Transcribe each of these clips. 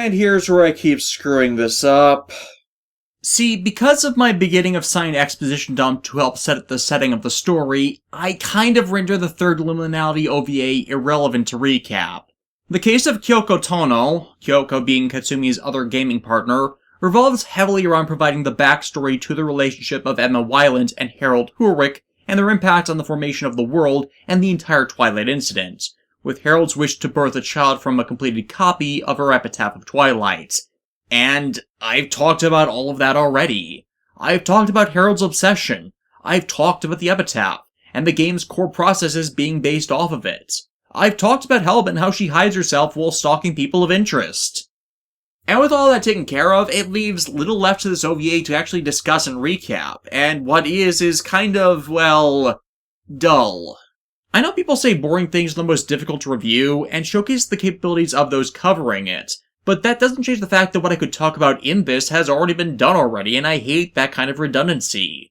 And here's where I keep screwing this up. See, because of my beginning of sign exposition dump to help set the setting of the story, I kind of render the third Liminality OVA irrelevant to recap. The case of Kyoko Tohno, Kyoko being Katsumi's other gaming partner, revolves heavily around providing the backstory to the relationship of Emma Weiland and Harold Hurwicz and their impact on the formation of the world and the entire Twilight incident, with Harold's wish to birth a child from a completed copy of her epitaph of Twilight. And I've talked about all of that already. I've talked about Harold's obsession. I've talked about the epitaph, and the game's core processes being based off of it. I've talked about Helba and how she hides herself while stalking people of interest. And with all that taken care of, it leaves little left to this OVA to actually discuss and recap, and what is kind of, well, dull. I know people say boring things are the most difficult to review, and showcase the capabilities of those covering it, but that doesn't change the fact that what I could talk about in this has already been done already, and I hate that kind of redundancy.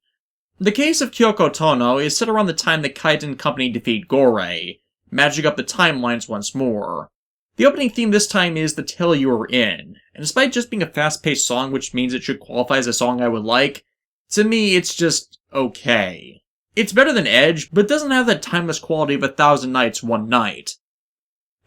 The case of Kyoko Tohno is set around the time that Kaiten and company defeat Gorei, matching up the timelines once more. The opening theme this time is The Tale You Are In, and despite just being a fast-paced song which means it should qualify as a song I would like, to me it's just okay. It's better than Edge, but doesn't have that timeless quality of 1,000 Nights, One Night.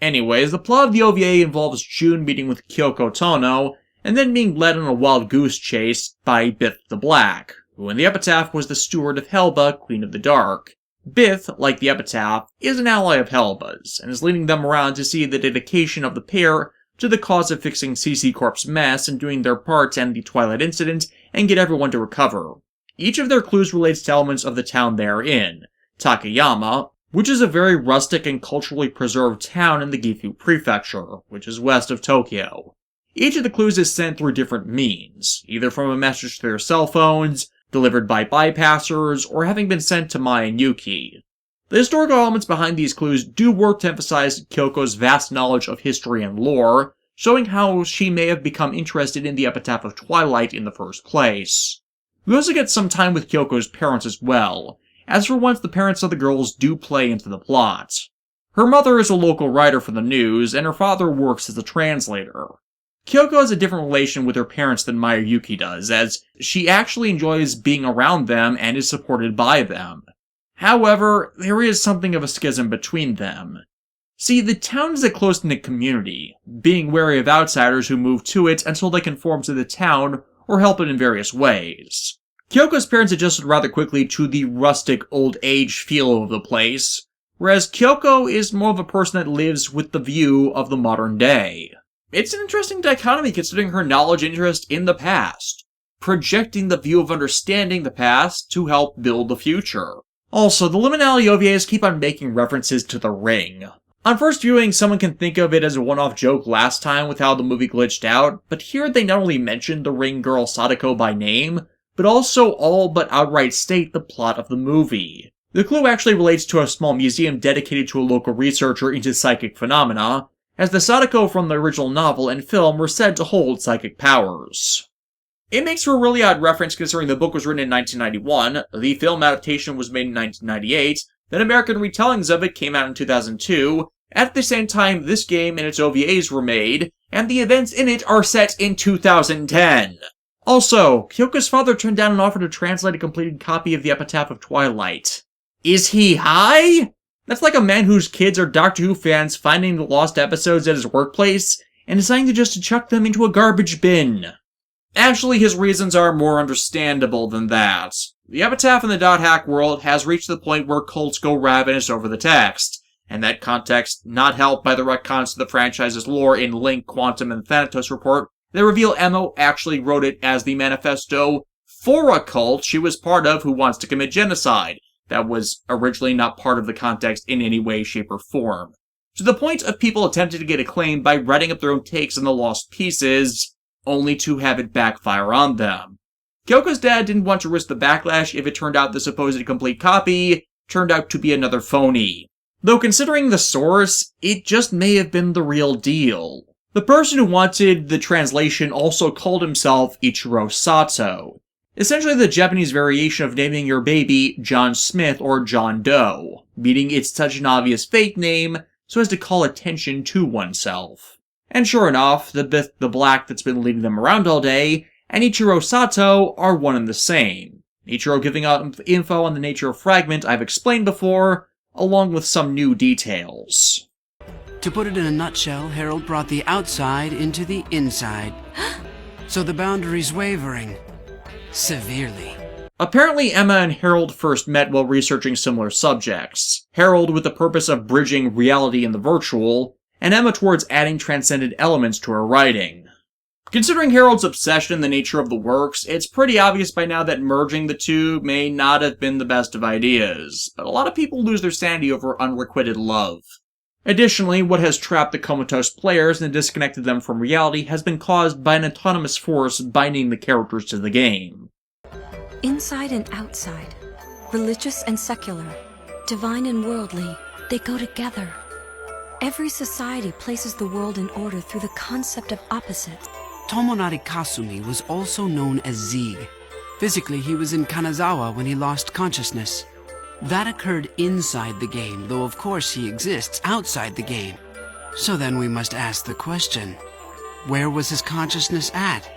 Anyways, the plot of the OVA involves June meeting with Kyoko Tohno, and then being led on a wild goose chase by Bith the Black, who in the epitaph was the steward of Helba, Queen of the Dark. Bith, like the epitaph, is an ally of Helba's, and is leading them around to see the dedication of the pair to the cause of fixing CC Corp's mess and doing their part to end the Twilight incident and get everyone to recover. Each of their clues relates to elements of the town they are in. Takayama, which is a very rustic and culturally preserved town in the Gifu Prefecture, which is west of Tokyo. Each of the clues is sent through different means, either from a message to their cell phones, delivered by bypassers, or having been sent to Mai and Yuki. The historical elements behind these clues do work to emphasize Kyoko's vast knowledge of history and lore, showing how she may have become interested in the epitaph of Twilight in the first place. We also get some time with Kyoko's parents as well, as for once the parents of the girls do play into the plot. Her mother is a local writer for the news, and her father works as a translator. Kyoko has a different relation with her parents than Mayuki does, as she actually enjoys being around them and is supported by them. However, there is something of a schism between them. See, the town is a close-knit community, being wary of outsiders who move to it until they conform to the town or help it in various ways. Kyoko's parents adjusted rather quickly to the rustic old age feel of the place, whereas Kyoko is more of a person that lives with the view of the modern day. It's an interesting dichotomy considering her knowledge and interest in the past, projecting the view of understanding the past to help build the future. Also, the Liminality OVAs keep on making references to The Ring. On first viewing, someone can think of it as a one-off joke last time with how the movie glitched out, but here they not only mention the ring girl Sadako by name, but also all but outright state the plot of the movie. The clue actually relates to a small museum dedicated to a local researcher into psychic phenomena, as the Sadako from the original novel and film were said to hold psychic powers. It makes for a really odd reference considering the book was written in 1991, the film adaptation was made in 1998, then American retellings of it came out in 2002, at the same time this game and its OVAs were made, and the events in it are set in 2010. Also, Kyoko's father turned down an offer to translate a completed copy of the Epitaph of Twilight. Is he high? That's like a man whose kids are Doctor Who fans finding the lost episodes at his workplace and deciding to just chuck them into a garbage bin. Actually, his reasons are more understandable than that. The Epitaph in the Dot Hack world has reached the point where cults go ravenous over the text, and that context not helped by the retcons to the franchise's lore in Link, Quantum, and Thanatos report that reveal Emma actually wrote it as the manifesto for a cult she was part of who wants to commit genocide. That was originally not part of the context in any way, shape, or form. To the point of people attempting to get acclaim by writing up their own takes on the lost pieces, only to have it backfire on them. Kyoko's dad didn't want to risk the backlash if it turned out the supposed complete copy turned out to be another phony. Though considering the source, it just may have been the real deal. The person who wanted the translation also called himself Ichiro Sato, essentially the Japanese variation of naming your baby John Smith or John Doe, meaning it's such an obvious fake name so as to call attention to oneself. And sure enough, the black that's been leading them around all day, and Ichiro Sato are one and the same. Ichiro giving out info on the nature of fragment I've explained before, along with some new details. To put it in a nutshell, Harold brought the outside into the inside. So the boundary's wavering. Severely. Apparently, Emma and Harold first met while researching similar subjects. Harold with the purpose of bridging reality and the virtual, and Emma towards adding transcendent elements to her writing. Considering Harold's obsession and the nature of the works, it's pretty obvious by now that merging the two may not have been the best of ideas, but a lot of people lose their sanity over unrequited love. Additionally, what has trapped the comatose players and disconnected them from reality has been caused by an autonomous force binding the characters to the game. Inside and outside, religious and secular, divine and worldly, they go together. Every society places the world in order through the concept of opposites. Tomonari Kasumi was also known as Zieg. Physically, he was in Kanazawa when he lost consciousness. That occurred inside the game, though of course he exists outside the game. So then we must ask the question, where was his consciousness at?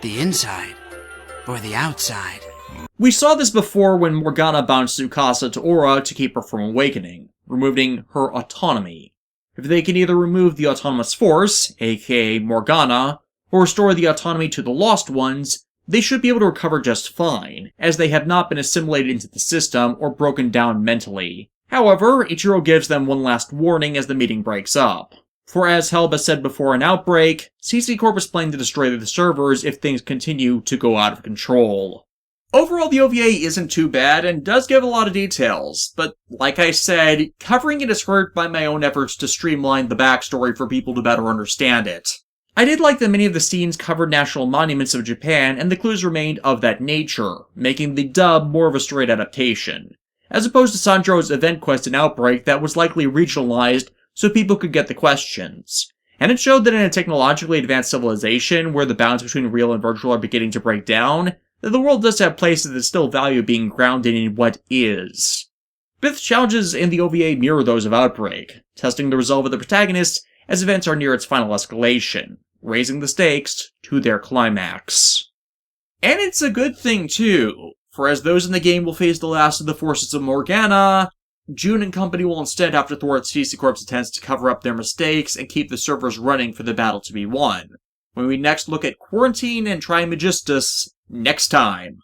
The inside or the outside? We saw this before when Morgana bound Tsukasa to Aura to keep her from awakening, removing her autonomy. If they can either remove the autonomous force, aka Morgana, or restore the autonomy to the Lost Ones, they should be able to recover just fine, as they have not been assimilated into the system or broken down mentally. However, Ichiro gives them one last warning as the meeting breaks up. For as Helba said before an outbreak, CC Corp is planning to destroy the servers if things continue to go out of control. Overall, the OVA isn't too bad and does give a lot of details, but like I said, covering it is hurt by my own efforts to streamline the backstory for people to better understand it. I did like that many of the scenes covered national monuments of Japan, and the clues remained of that nature, making the dub more of a straight adaptation, as opposed to Sanjiro's event quest and Outbreak that was likely regionalized so people could get the questions. And it showed that in a technologically advanced civilization, where the bounds between real and virtual are beginning to break down, that the world does have places that still value being grounded in what is. Bith's challenges in the OVA mirror those of Outbreak, testing the resolve of the protagonist as events are near its final escalation, raising the stakes to their climax. And it's a good thing too, for as those in the game will face the last of the forces of Morgana, June and company will instead have to thwart CC Corp's attempts to cover up their mistakes and keep the servers running for the battle to be won, when we next look at Quarantine and Trimagistus next time.